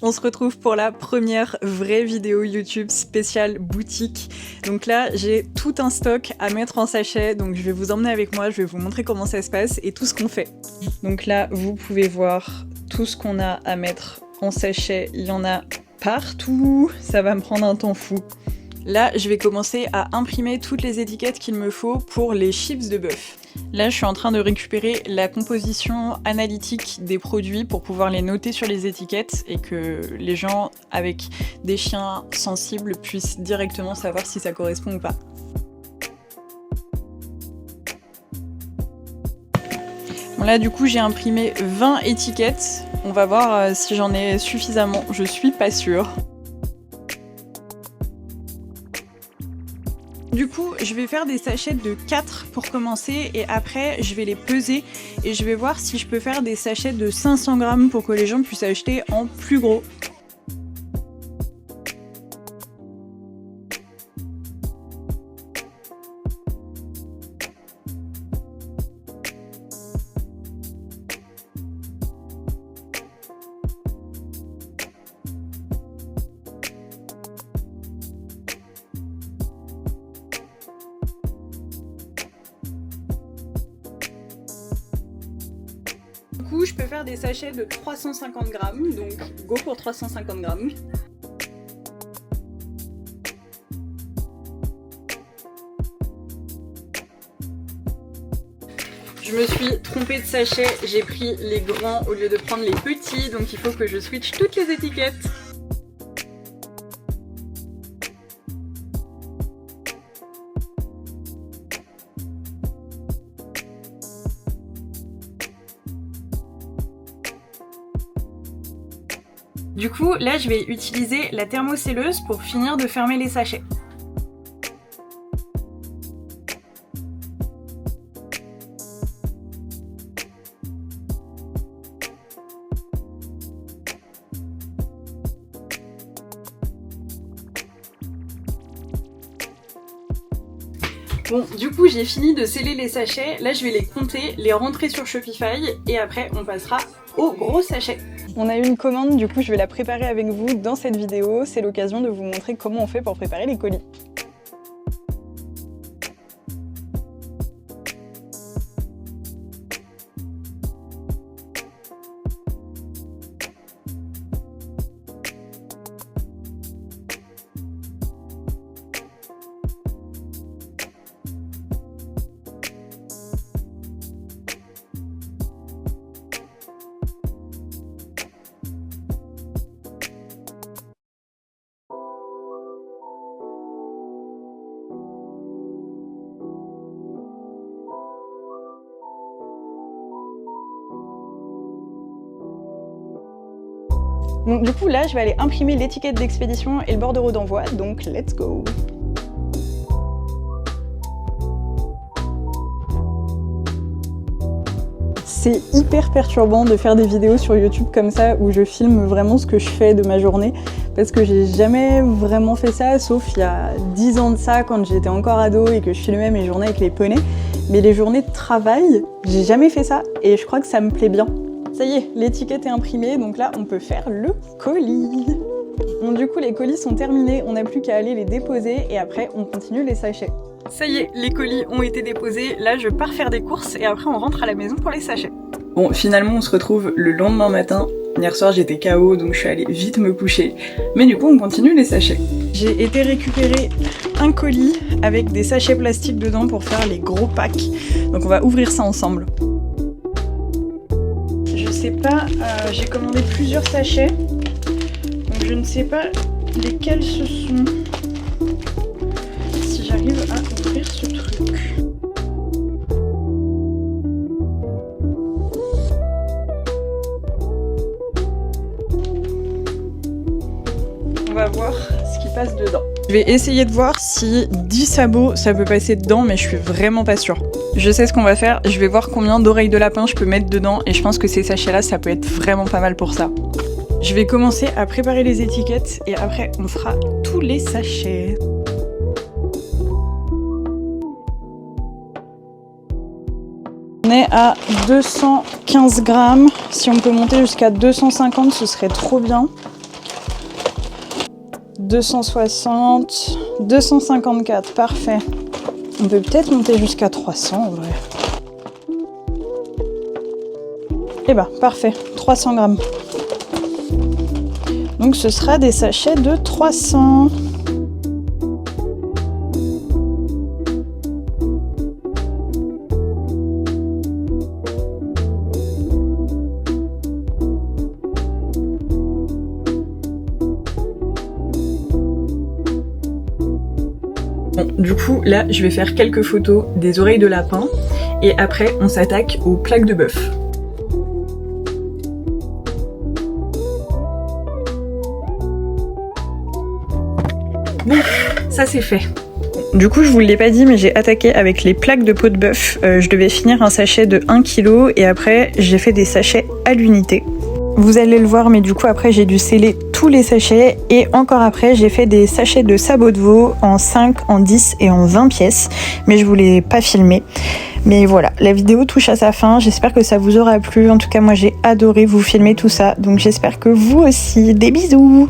On se retrouve pour la première vraie vidéo YouTube spéciale boutique. Donc là, j'ai tout un stock à mettre en sachet, donc je vais vous emmener avec moi, je vais vous montrer comment ça se passe et tout ce qu'on fait. Donc là, vous pouvez voir tout ce qu'on a à mettre en sachet, il y en a partout, ça va me prendre un temps fou. Là, je vais commencer à imprimer toutes les étiquettes qu'il me faut pour les chips de bœuf. Là, je suis en train de récupérer la composition analytique des produits pour pouvoir les noter sur les étiquettes et que les gens avec des chiens sensibles puissent directement savoir si ça correspond ou pas. Bon, là, du coup, j'ai imprimé 20 étiquettes. On va voir si j'en ai suffisamment. Je suis pas sûre. Du coup, je vais faire des sachets de 4 pour commencer et après je vais les peser et je vais voir si je peux faire des sachets de 500 grammes pour que les gens puissent acheter en plus gros. Du coup, je peux faire des sachets de 350 grammes, donc go pour 350 grammes. Je me suis trompée de sachet, j'ai pris les grands au lieu de prendre les petits, donc il faut que je switch toutes les étiquettes. Du coup, là, je vais utiliser la thermocelleuse pour finir de fermer les sachets. Bon, du coup, j'ai fini de sceller les sachets. Là, je vais les compter, les rentrer sur Shopify et après, on passera au gros sachet. On a eu une commande, du coup je vais la préparer avec vous dans cette vidéo. C'est l'occasion de vous montrer comment on fait pour préparer les colis. Donc du coup là je vais aller imprimer l'étiquette d'expédition et le bordereau d'envoi, donc let's go! C'est hyper perturbant de faire des vidéos sur YouTube comme ça où je filme vraiment ce que je fais de ma journée parce que j'ai jamais vraiment fait ça sauf il y a 10 ans de ça quand j'étais encore ado et que je filmais mes journées avec les poneys. Mais les journées de travail, j'ai jamais fait ça et je crois que ça me plaît bien. Ça y est, l'étiquette est imprimée, donc là on peut faire le colis. Bon, du coup les colis sont terminés, on n'a plus qu'à aller les déposer et après on continue les sachets. Ça y est, les colis ont été déposés, là je pars faire des courses et après on rentre à la maison pour les sachets. Bon, finalement on se retrouve le lendemain matin. Hier soir j'étais KO donc je suis allée vite me coucher. Mais du coup on continue les sachets. J'ai été récupérer un colis avec des sachets plastiques dedans pour faire les gros packs. Donc on va ouvrir ça ensemble. Je sais pas, j'ai commandé plusieurs sachets. Donc je ne sais pas lesquels ce sont. Si j'arrive à ouvrir ce truc. On va voir ce qui passe dedans. Je vais essayer de voir si 10 sabots ça peut passer dedans, mais je suis vraiment pas sûre. Je sais ce qu'on va faire, je vais voir combien d'oreilles de lapin je peux mettre dedans et je pense que ces sachets là ça peut être vraiment pas mal pour ça. Je vais commencer à préparer les étiquettes et après on fera tous les sachets. On est à 215 grammes, si on peut monter jusqu'à 250 ce serait trop bien. 260, 254, parfait. On peut peut-être monter jusqu'à 300 en vrai. Et bah parfait, 300 grammes. Donc ce sera des sachets de 300. Bon, du coup, là, je vais faire quelques photos des oreilles de lapin et après, on s'attaque aux plaques de bœuf. Bon, ça c'est fait. Du coup, je vous l'ai pas dit, mais j'ai attaqué avec les plaques de peau de bœuf. Je devais finir un sachet de 1 kg et après, j'ai fait des sachets à l'unité. Vous allez le voir, mais du coup après j'ai dû sceller tous les sachets et encore après j'ai fait des sachets de sabot de veau en 5, en 10 et en 20 pièces, mais je vous l'ai pas filmé. Mais voilà, la vidéo touche à sa fin, j'espère que ça vous aura plu. En tout cas moi j'ai adoré vous filmer tout ça, donc j'espère que vous aussi. Des bisous!